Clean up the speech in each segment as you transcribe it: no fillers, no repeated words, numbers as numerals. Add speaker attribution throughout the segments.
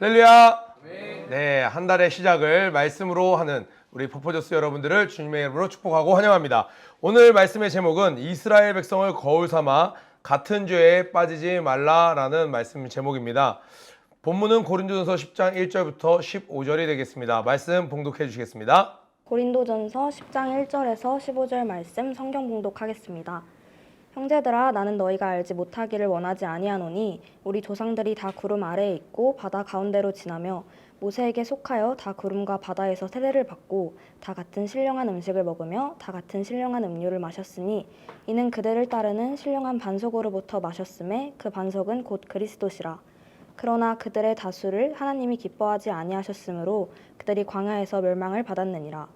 Speaker 1: 할렐루야! 네, 한 달의 시작을 말씀으로 하는 우리 포포저스 여러분들을 주님의 이름으로 축복하고 환영합니다. 오늘 말씀의 제목은 이스라엘 백성을 거울 삼아 같은 죄에 빠지지 말라라는 말씀 제목입니다. 본문은 고린도전서 10장 1절부터 15절이 되겠습니다. 말씀 봉독해 주시겠습니다.
Speaker 2: 고린도전서 10장 1절에서 15절 말씀 성경 봉독하겠습니다. 형제들아, 나는 너희가 알지 못하기를 원하지 아니하노니 우리 조상들이 다 구름 아래에 있고 바다 가운데로 지나며 모세에게 속하여 다 구름과 바다에서 세례를 받고 다 같은 신령한 음식을 먹으며 다 같은 신령한 음료를 마셨으니 이는 그들을 따르는 신령한 반석으로부터 마셨음에 그 반석은 곧 그리스도시라. 그러나 그들의 다수를 하나님이 기뻐하지 아니하셨으므로 그들이 광야에서 멸망을 받았느니라.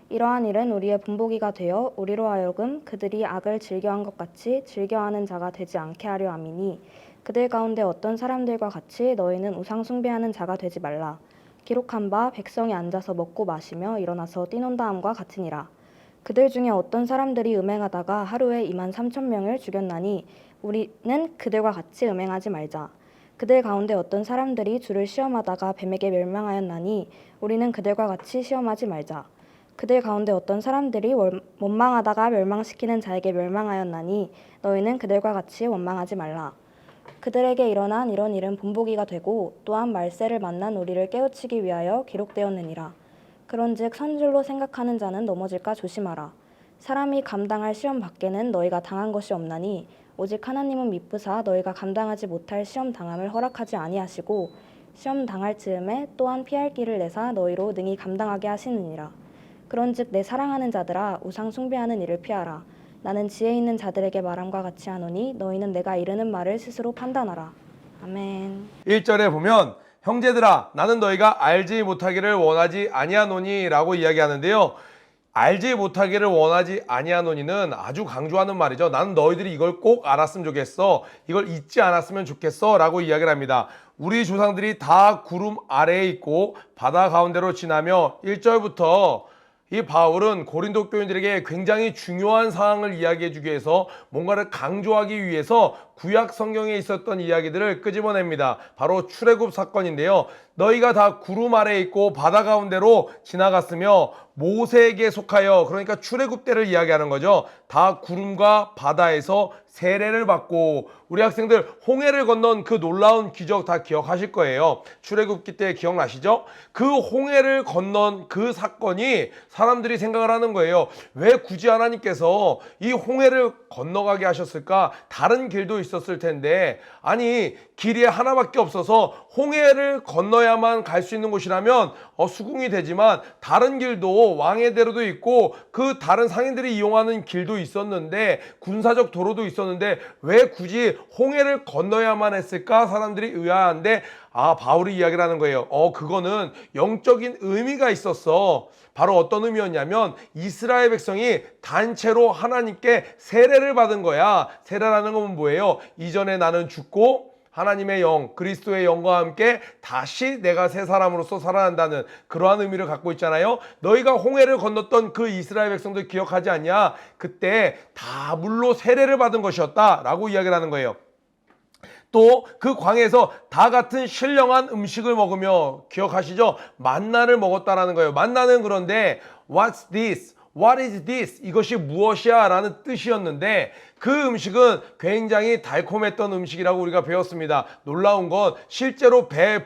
Speaker 2: 이러한 일은 우리의 본보기가 되어 우리로 하여금 그들이 악을 즐겨한 것 같이 즐겨하는 자가 되지 않게 하려 함이니 그들 가운데 어떤 사람들과 같이 너희는 우상 숭배하는 자가 되지 말라. 기록한 바 백성이 앉아서 먹고 마시며 일어나서 뛰논다 함과 같으니라. 그들 중에 어떤 사람들이 음행하다가 하루에 23,000명을 죽였나니 우리는 그들과 같이 음행하지 말자. 그들 가운데 어떤 사람들이 주를 시험하다가 뱀에게 멸망하였나니 우리는 그들과 같이 시험하지 말자. 그들 가운데 어떤 사람들이 원망하다가 멸망시키는 자에게 멸망하였나니 너희는 그들과 같이 원망하지 말라. 그들에게 일어난 이런 일은 본보기가 되고 또한 말세를 만난 우리를 깨우치기 위하여 기록되었느니라. 그런즉 선줄로 생각하는 자는 넘어질까 조심하라. 사람이 감당할 시험 밖에는 너희가 당한 것이 없나니 오직 하나님은 미쁘사 너희가 감당하지 못할 시험 당함을 허락하지 아니하시고 시험 당할 즈음에 또한 피할 길을 내사 너희로 능히 감당하게 하시느니라. 그런즉 내 사랑하는 자들아, 우상 숭배하는 일을 피하라. 나는 지혜 있는 자들에게 말함과 같이 하노니 너희는 내가 이르는 말을 스스로 판단하라. 아멘.
Speaker 1: 1절에 보면 형제들아, 나는 너희가 알지 못하기를 원하지 아니하노니 라고 이야기하는데요. 알지 못하기를 원하지 아니하노니는 아주 강조하는 말이죠. 나는 너희들이 이걸 꼭 알았으면 좋겠어. 이걸 잊지 않았으면 좋겠어 라고 이야기를 합니다. 우리 조상들이 다 구름 아래에 있고 바다 가운데로 지나며 1절부터 이 바울은 고린도 교인들에게 굉장히 중요한 사항을 이야기해 주기 위해서 뭔가를 강조하기 위해서 구약 성경에 있었던 이야기들을 끄집어냅니다. 바로 출애굽 사건인데요. 너희가 다 구름 아래에 있고 바다 가운데로 지나갔으며 모세에게 속하여, 그러니까 출애굽 때를 이야기하는 거죠. 다 구름과 바다에서 세례를 받고, 우리 학생들 홍해를 건넌 그 놀라운 기적 다 기억하실 거예요. 출애굽기 때 기억나시죠? 그 홍해를 건넌 그 사건이 사람들이 생각을 하는 거예요. 왜 굳이 하나님께서 이 홍해를 건너가게 하셨을까? 다른 길도 있었을 텐데, 아니 길이 하나밖에 없어서 홍해를 건너야만 갈 수 있는 곳이라면 수긍이 되지만 다른 길도 왕의 대로도 있고 그 다른 상인들이 이용하는 길도 있었는데 군사적 도로도 있었는데 왜 굳이 홍해를 건너야만 했을까? 사람들이 의아한데 바울이 이야기를 하는 거예요. 그거는 영적인 의미가 있었어. 바로 어떤 의미였냐면 이스라엘 백성이 단체로 하나님께 세례를 받은 거야. 세례라는 건 뭐예요? 이전에 나는 죽고 하나님의 영, 그리스도의 영과 함께 다시 내가 새 사람으로서 살아난다는 그러한 의미를 갖고 있잖아요. 너희가 홍해를 건넜던 그 이스라엘 백성들 기억하지 않냐? 그때 다 물로 세례를 받은 것이었다 라고 이야기를 하는 거예요. 또 그 광야에서 다 같은 신령한 음식을 먹으며, 기억하시죠? 만나를 먹었다라는 거예요. 만나는 그런데 What's this? What is this? 이것이 무엇이야? 라는 뜻이었는데 그 음식은 굉장히 달콤했던 음식이라고 우리가 배웠습니다. 놀라운 건 실제로 배를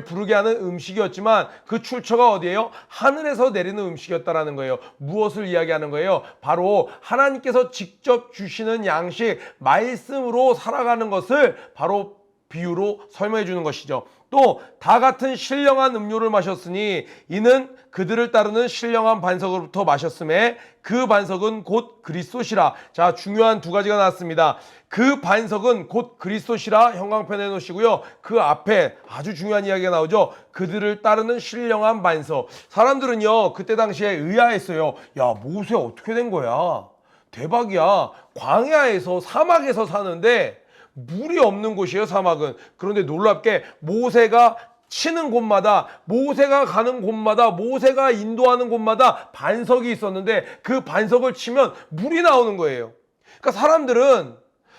Speaker 1: 부르게 하는 음식이었지만 그 출처가 어디예요? 하늘에서 내리는 음식이었다라는 거예요. 무엇을 이야기하는 거예요? 바로 하나님께서 직접 주시는 양식, 말씀으로 살아가는 것을 바로 비유로 설명해 주는 것이죠. 또 다 같은 신령한 음료를 마셨으니 이는 그들을 따르는 신령한 반석으로부터 마셨음에 그 반석은 곧 그리스도시라. 자, 중요한 두 가지가 나왔습니다. 그 반석은 곧 그리스도시라 형광펜에 놓으시고요. 그 앞에 아주 중요한 이야기가 나오죠. 그들을 따르는 신령한 반석. 사람들은요 그때 당시에 의아했어요. 야, 모세 어떻게 된 거야? 대박이야. 광야에서 사막에서 사는데 물이 없는 곳이에요, 사막은. 그런데 놀랍게 모세가 치는 곳마다, 모세가 가는 곳마다, 모세가 인도하는 곳마다 반석이 있었는데 그 반석을 치면 물이 나오는 거예요. 그러니까 사람들은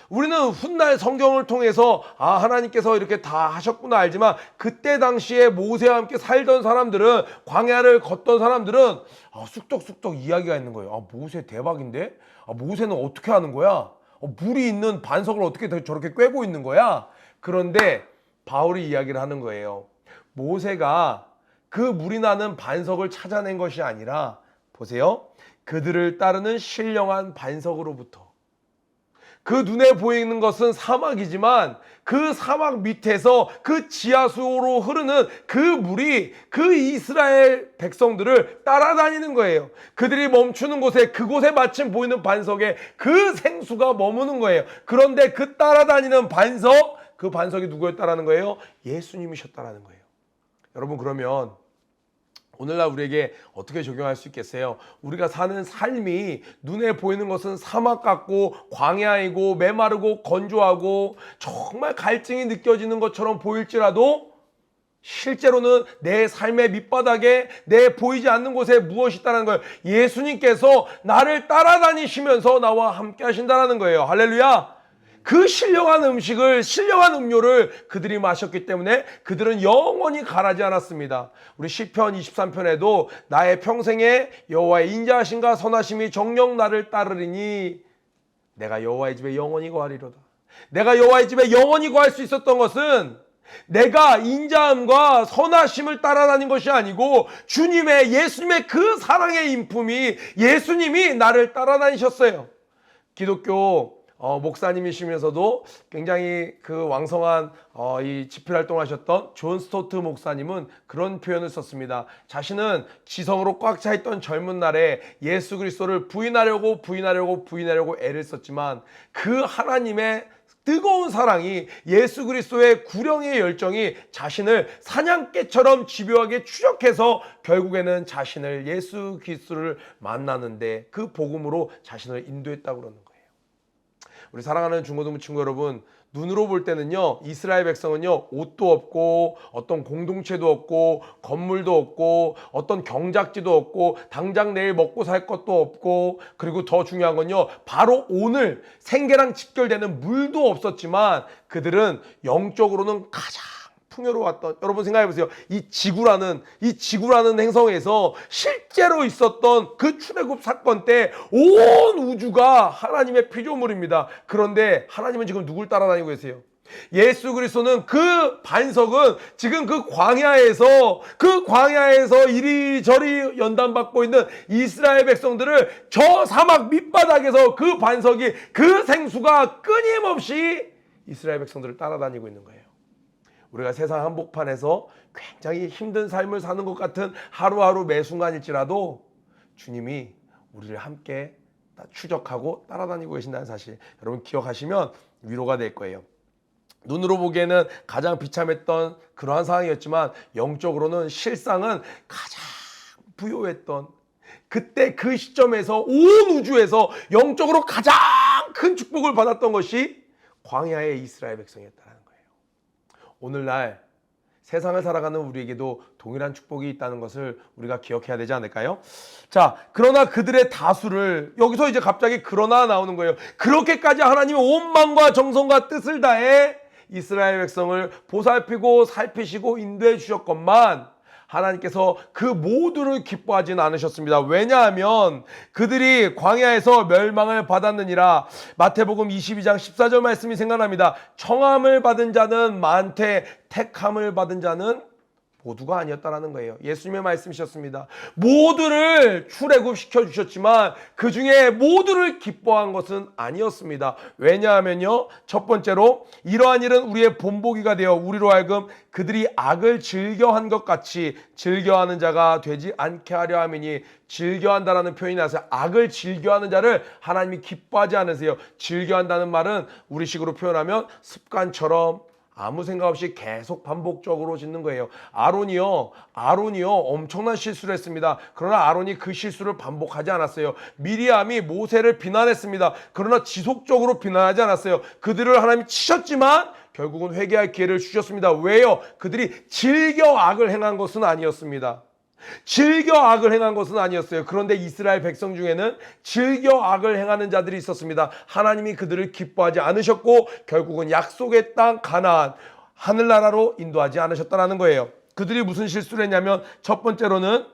Speaker 3: 우리는 훗날 성경을 통해서 하나님께서 이렇게 다 하셨구나 알지만 그때 당시에 모세와 함께 살던 사람들은, 광야를 걷던 사람들은 쑥덕쑥덕 이야기가 있는 거예요. 모세 대박인데? 모세는 어떻게 하는 거야? 물이 있는 반석을 어떻게 저렇게 꿰고 있는 거야? 그런데 바울이 이야기를 하는 거예요. 모세가 그 물이 나는 반석을 찾아낸 것이 아니라, 보세요, 그들을 따르는 신령한 반석으로부터, 그 눈에 보이는 것은 사막이지만 그 사막 밑에서 그 지하수로 흐르는 그 물이 그 이스라엘 백성들을 따라다니는 거예요. 그들이 멈추는 곳에, 그곳에 마침 보이는 반석에 그 생수가 머무는 거예요. 그런데 그 따라다니는 반석, 그 반석이 누구였다라는 거예요? 예수님이셨다라는 거예요. 여러분, 그러면 오늘날 우리에게 어떻게 적용할 수 있겠어요? 우리가 사는 삶이 눈에 보이는 것은 사막 같고 광야이고 메마르고 건조하고 정말 갈증이 느껴지는 것처럼 보일지라도 실제로는 내 삶의 밑바닥에, 내 보이지 않는 곳에 무엇이 있다는 거예요. 예수님께서 나를 따라다니시면서 나와 함께 하신다는 거예요. 할렐루야. 그 신령한 음식을, 신령한 음료를 그들이 마셨기 때문에 그들은 영원히 가라지 않았습니다. 우리 시편 23편에도 나의 평생에 여호와의 인자하심과 선하심이 정녕 나를 따르리니 내가 여호와의 집에 영원히 거하리로다. 내가 여호와의 집에 영원히 거할 수 있었던 것은 내가 인자함과 선하심을 따라다닌 것이 아니고 주님의, 예수님의 그 사랑의 인품이, 예수님이 나를 따라다니셨어요. 기독교 목사님이시면서도 굉장히 그 왕성한 이 집필 활동하셨던 존 스토트 목사님은 그런 표현을 썼습니다. 자신은 지성으로 꽉 차 있던 젊은 날에 예수 그리스도를 부인하려고 애를 썼지만 그 하나님의 뜨거운 사랑이, 예수 그리스도의 구령의 열정이 자신을 사냥개처럼 집요하게 추적해서 결국에는 자신을, 예수 그리스도를 만나는데 그 복음으로 자신을 인도했다고 그러는 거예요. 우리 사랑하는 중고등부 친구 여러분, 눈으로 볼 때는요, 이스라엘 백성은요, 옷도 없고 어떤 공동체도 없고 건물도 없고 어떤 경작지도 없고 당장 내일 먹고 살 것도 없고, 그리고 더 중요한 건요, 바로 오늘 생계랑 직결되는 물도 없었지만 그들은 영적으로는 가장 풍요로웠던, 여러분 생각해 보세요. 이 지구라는 행성에서 실제로 있었던 그 출애굽 사건 때 온 우주가 하나님의 피조물입니다. 그런데 하나님은 지금 누굴 따라다니고 계세요? 예수 그리스도는, 그 반석은 지금 그 광야에서 이리저리 연단받고 있는 이스라엘 백성들을 저 사막 밑바닥에서 그 반석이, 그 생수가 끊임없이 이스라엘 백성들을 따라다니고 있는 거예요. 우리가 세상 한복판에서 굉장히 힘든 삶을 사는 것 같은 하루하루 매 순간일지라도 주님이 우리를 함께 추적하고 따라다니고 계신다는 사실, 여러분 기억하시면 위로가 될 거예요. 눈으로 보기에는 가장 비참했던 그러한 상황이었지만 영적으로는, 실상은 가장 부요했던, 그때 그 시점에서 온 우주에서 영적으로 가장 큰 축복을 받았던 것이 광야의 이스라엘 백성이었다는 거예요. 오늘날 세상을 살아가는 우리에게도 동일한 축복이 있다는 것을 우리가 기억해야 되지 않을까요? 자, 그러나 그들의 다수를, 여기서 이제 갑자기 그러나 나오는 거예요. 그렇게까지 하나님이 온 마음과 정성과 뜻을 다해 이스라엘 백성을 보살피고 살피시고 인도해 주셨건만 하나님께서 그 모두를 기뻐하지는 않으셨습니다. 왜냐하면 그들이 광야에서 멸망을 받았느니라. 마태복음 22장 14절 말씀이 생각납니다. 청함을 받은 자는 많되 택함을 받은 자는 모두가 아니었다라는 거예요. 예수님의 말씀이셨습니다. 모두를 출애굽시켜 주셨지만 그 중에 모두를 기뻐한 것은 아니었습니다. 왜냐하면요, 첫 번째로 이러한 일은 우리의 본보기가 되어 우리로 하여금 그들이 악을 즐겨한 것 같이 즐겨하는 자가 되지 않게 하려 함이니, 즐겨한다라는 표현이 나서 악을 즐겨하는 자를 하나님이 기뻐하지 않으세요. 즐겨한다는 말은 우리식으로 표현하면 습관처럼 아무 생각 없이 계속 반복적으로 짓는 거예요. 아론이요 엄청난 실수를 했습니다. 그러나 아론이 그 실수를 반복하지 않았어요. 미리암이 모세를 비난했습니다. 그러나 지속적으로 비난하지 않았어요. 그들을 하나님이 치셨지만 결국은 회개할 기회를 주셨습니다. 왜요? 그들이 즐겨 악을 행한 것은 아니었습니다. 즐겨 악을 행한 것은 아니었어요. 그런데 이스라엘 백성 중에는 즐겨 악을 행하는 자들이 있었습니다. 하나님이 그들을 기뻐하지 않으셨고 결국은 약속의 땅 가나안 하늘나라로 인도하지 않으셨다는 거예요. 그들이 무슨 실수를 했냐면 첫 번째로는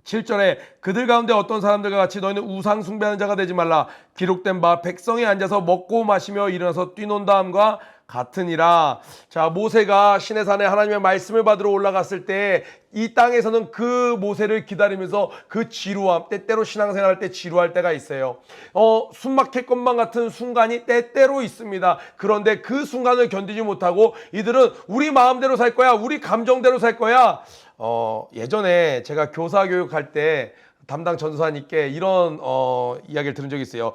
Speaker 3: 7절에 그들 가운데 어떤 사람들과 같이 너희는 우상 숭배하는 자가 되지 말라. 기록된 바 백성이 앉아서 먹고 마시며 일어나서 뛰논다함과 같으니라. 자, 모세가 시내산에 하나님의 말씀을 받으러 올라갔을 때 이 땅에서는 그 모세를 기다리면서 그 지루함, 때때로 신앙생활할 때 지루할 때가 있어요. 숨 막힐 것만 같은 순간이 때때로 있습니다. 그런데 그 순간을 견디지 못하고 이들은 우리 마음대로 살 거야, 우리 감정대로 살 거야. 예전에 제가 교사 교육할 때 담당 전도사님께 이런 이야기를 들은 적이 있어요.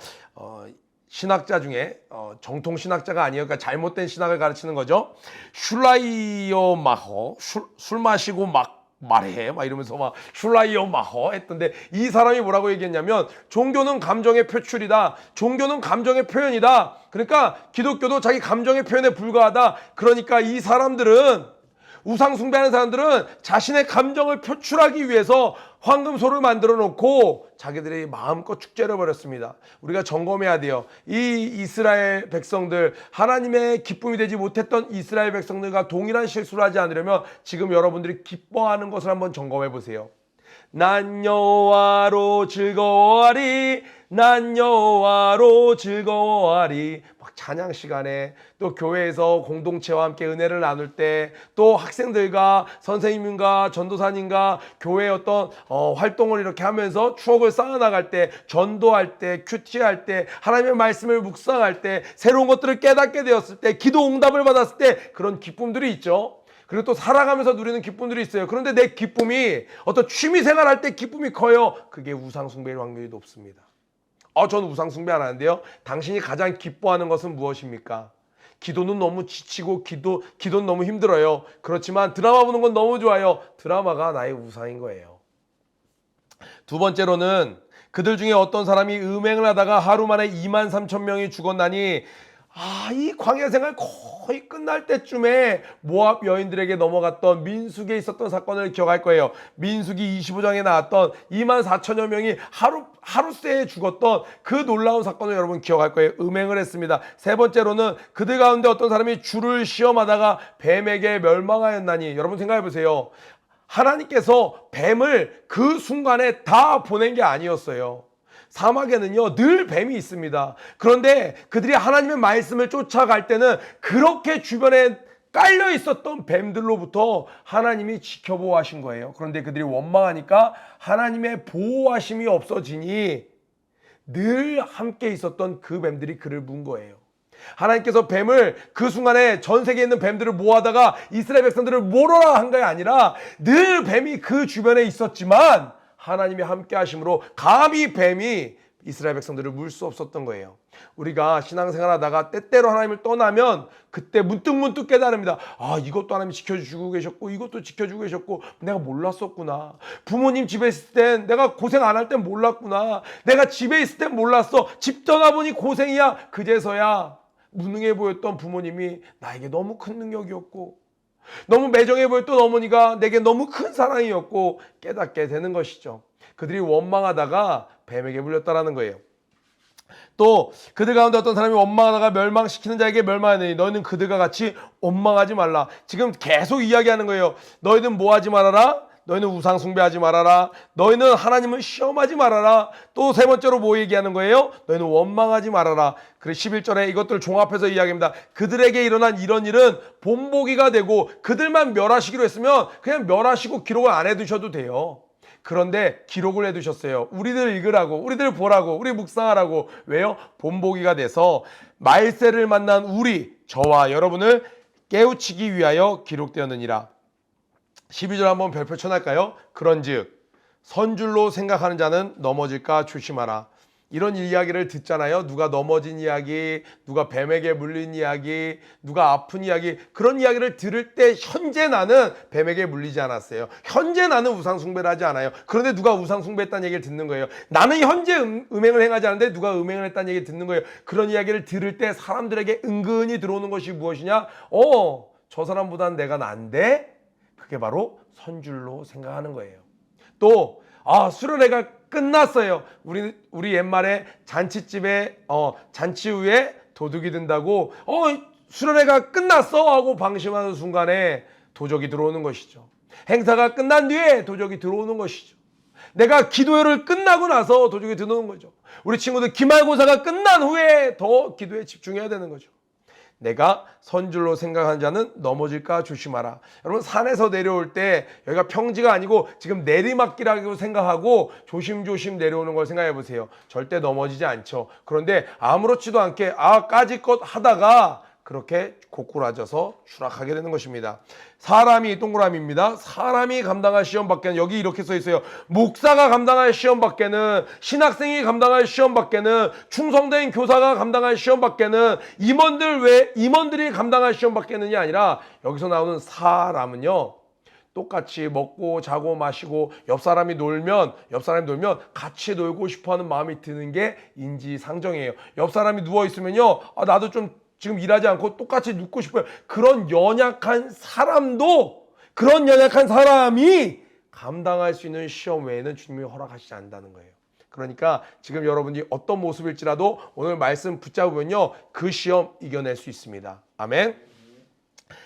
Speaker 3: 신학자 중에 정통 신학자가 아니에요. 그러니까 잘못된 신학을 가르치는 거죠. 슐라이어 마허, 술 마시고 막 말해 막 이러면서 막 슐라이어 마허 했던데, 이 사람이 뭐라고 얘기했냐면 종교는 감정의 표출이다. 종교는 감정의 표현이다. 그러니까 기독교도 자기 감정의 표현에 불과하다. 그러니까 이 사람들은, 우상 숭배하는 사람들은 자신의 감정을 표출하기 위해서 황금소를 만들어 놓고 자기들이 마음껏 축제를 벌였습니다. 우리가 점검해야 돼요. 이 이스라엘 백성들, 하나님의 기쁨이 되지 못했던 이스라엘 백성들과 동일한 실수를 하지 않으려면 지금 여러분들이 기뻐하는 것을 한번 점검해 보세요. 난 여호와로 즐거워하리, 난 여호와로 즐거워하리. 막 찬양 시간에, 또 교회에서 공동체와 함께 은혜를 나눌 때, 또 학생들과 선생님과 전도사님과 교회의 어떤 활동을 이렇게 하면서 추억을 쌓아나갈 때, 전도할 때, 큐티할 때, 하나님의 말씀을 묵상할 때, 새로운 것들을 깨닫게 되었을 때, 기도 응답을 받았을 때 그런 기쁨들이 있죠. 그리고 또 살아가면서 누리는 기쁨들이 있어요. 그런데 내 기쁨이 어떤 취미생활 할 때 기쁨이 커요. 그게 우상숭배일 확률이 높습니다. 저는 우상숭배 안 하는데요. 당신이 가장 기뻐하는 것은 무엇입니까? 기도는 너무 지치고 기도는 너무 힘들어요. 그렇지만 드라마 보는 건 너무 좋아요. 드라마가 나의 우상인 거예요. 두 번째로는 그들 중에 어떤 사람이 음행을 하다가 하루 만에 23,000명이 죽었나니, 이 광야 생활 거의 끝날 때쯤에 모압 여인들에게 넘어갔던 민수기에 있었던 사건을 기억할 거예요. 민수기 25장에 나왔던 24,000여 명이 하루새에 죽었던 그 놀라운 사건을 여러분 기억할 거예요. 음행을 했습니다. 세 번째로는 그들 가운데 어떤 사람이 주를 시험하다가 뱀에게 멸망하였나니, 여러분 생각해 보세요. 하나님께서 뱀을 그 순간에 다 보낸 게 아니었어요. 사막에는요 늘 뱀이 있습니다. 그런데 그들이 하나님의 말씀을 쫓아갈 때는 그렇게 주변에 깔려 있었던 뱀들로부터 하나님이 지켜보호하신 거예요. 그런데 그들이 원망하니까 하나님의 보호하심이 없어지니 늘 함께 있었던 그 뱀들이 그를 문 거예요. 하나님께서 뱀을 그 순간에 전 세계에 있는 뱀들을 모아다가 이스라엘 백성들을 몰아라 한 게 아니라 늘 뱀이 그 주변에 있었지만 하나님이 함께 하심으로 감히 뱀이 이스라엘 백성들을 물 수 없었던 거예요. 우리가 신앙생활 하다가 때때로 하나님을 떠나면 그때 문득문득 깨달습니다. 이것도 하나님이 지켜주고 계셨고 이것도 지켜주고 계셨고 내가 몰랐었구나. 부모님 집에 있을 땐 내가 고생 안 할 땐 몰랐구나. 내가 집에 있을 땐 몰랐어. 집 떠나보니 고생이야. 그제서야 무능해 보였던 부모님이 나에게 너무 큰 능력이었고 너무 매정해 보였던 어머니가 내게 너무 큰 사랑이었고 깨닫게 되는 것이죠. 그들이 원망하다가 뱀에게 물렸다라는 거예요. 또 그들 가운데 어떤 사람이 원망하다가 멸망시키는 자에게 멸망하느니 너희는 그들과 같이 원망하지 말라. 지금 계속 이야기하는 거예요. 너희는 뭐 하지 말아라? 너희는 우상 숭배하지 말아라. 너희는 하나님을 시험하지 말아라. 또 세 번째로 뭐 얘기하는 거예요? 너희는 원망하지 말아라. 그래서 11절에 이것들을 종합해서 이야기합니다. 그들에게 일어난 이런 일은 본보기가 되고 그들만 멸하시기로 했으면 그냥 멸하시고 기록을 안 해두셔도 돼요. 그런데 기록을 해두셨어요. 우리들 읽으라고, 우리들 보라고, 우리 묵상하라고. 왜요? 본보기가 돼서 말세를 만난 저와 여러분을 깨우치기 위하여 기록되었느니라. 12절 한번 별표 쳐날까요? 그런즉 선줄로 생각하는 자는 넘어질까 조심하라. 이런 이야기를 듣잖아요. 누가 넘어진 이야기, 누가 뱀에게 물린 이야기, 누가 아픈 이야기. 그런 이야기를 들을 때 현재 나는 뱀에게 물리지 않았어요. 현재 나는 우상숭배를 하지 않아요. 그런데 누가 우상숭배했다는 얘기를 듣는 거예요. 나는 현재 음행을 행하지 않는데 누가 음행을 했다는 얘기를 듣는 거예요. 그런 이야기를 들을 때 사람들에게 은근히 들어오는 것이 무엇이냐? 저 사람보다는 내가 난데? 그게 바로 선줄로 생각하는 거예요. 또 수련회가 끝났어요. 우리 옛말에 잔치집에 잔치 후에 도둑이 든다고 수련회가 끝났어 하고 방심하는 순간에 도적이 들어오는 것이죠. 행사가 끝난 뒤에 도적이 들어오는 것이죠. 내가 기도회를 끝나고 나서 도적이 들어오는 거죠. 우리 친구들 기말고사가 끝난 후에 더 기도에 집중해야 되는 거죠. 내가 선줄로 생각하는 자는 넘어질까 조심하라. 여러분 산에서 내려올 때 여기가 평지가 아니고 지금 내리막길이라고 생각하고 조심조심 내려오는 걸 생각해 보세요. 절대 넘어지지 않죠. 그런데 아무렇지도 않게 까짓것 하다가 그렇게 고꾸라져서 추락하게 되는 것입니다. 사람이 동그라미입니다. 사람이 감당할 시험 밖에는 여기 이렇게 써 있어요. 목사가 감당할 시험 밖에는 신학생이 감당할 시험 밖에는 충성된 교사가 감당할 시험 밖에는 임원들이 감당할 시험 밖에는이 아니라 여기서 나오는 사람은요. 똑같이 먹고 자고 마시고 옆 사람이 놀면 같이 놀고 싶어하는 마음이 드는 게 인지상정이에요. 옆 사람이 누워 있으면요. 나도 좀 지금 일하지 않고 똑같이 눕고 싶어요. 그런 연약한 사람이 감당할 수 있는 시험 외에는 주님이 허락하시지 않는다는 거예요. 그러니까 지금 여러분이 어떤 모습일지라도 오늘 말씀 붙잡으면요. 그 시험 이겨낼 수 있습니다. 아멘.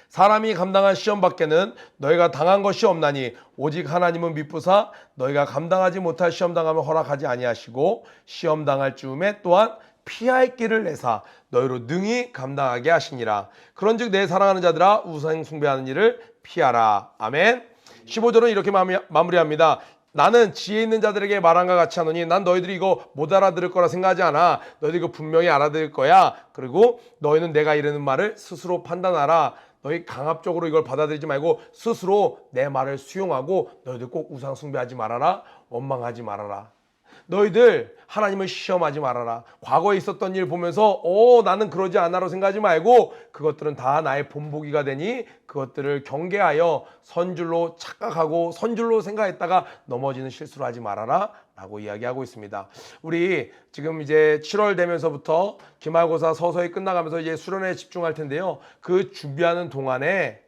Speaker 3: 사람이 감당한 시험 밖에는 너희가 당한 것이 없나니 오직 하나님은 미쁘사 너희가 감당하지 못할 시험 당함을 허락하지 아니하시고 시험 당할 즈음에 또한 피할 길을 내사 너희로 능히 감당하게 하시니라. 그런즉 내 사랑하는 자들아 우상 숭배하는 일을 피하라. 아멘. 15절은 이렇게 마무리합니다. 나는 지혜 있는 자들에게 말한과 같이 하노니 난 너희들이 이거 못 알아들을 거라 생각하지 않아. 너희들이 이거 분명히 알아들을 거야. 그리고 너희는 내가 이르는 말을 스스로 판단하라. 너희 강압적으로 이걸 받아들이지 말고 스스로 내 말을 수용하고 너희들 꼭 우상 숭배하지 말아라. 원망하지 말아라. 너희들 하나님을 시험하지 말아라. 과거에 있었던 일 보면서 나는 그러지 않아라고 생각하지 말고 그것들은 다 나의 본보기가 되니 그것들을 경계하여 선줄로 착각하고 선줄로 생각했다가 넘어지는 실수를 하지 말아라 라고 이야기하고 있습니다. 우리 지금 이제 7월 되면서부터 기말고사 서서히 끝나가면서 이제 수련회에 집중할 텐데요. 그 준비하는 동안에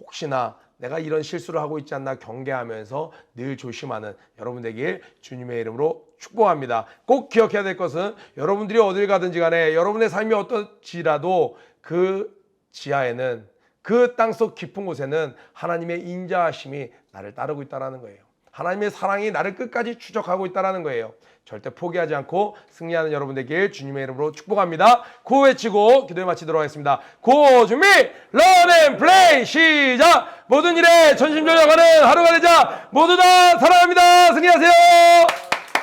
Speaker 3: 혹시나 내가 이런 실수를 하고 있지 않나 경계하면서 늘 조심하는 여러분 되길 주님의 이름으로 축복합니다. 꼭 기억해야 될 것은 여러분들이 어딜 가든지 간에 여러분의 삶이 어떨지라도 그 지하에는 그 땅속 깊은 곳에는 하나님의 인자하심이 나를 따르고 있다는 거예요. 하나님의 사랑이 나를 끝까지 추적하고 있다는 거예요. 절대 포기하지 않고 승리하는 여러분 되길 주님의 이름으로 축복합니다. 구호 외치고 기도에 마치도록 하겠습니다. 구호 준비 런앤플레이 시작. 모든 일에 전심전력하는 하루가 되자. 모두 다 사랑합니다. 승리하세요.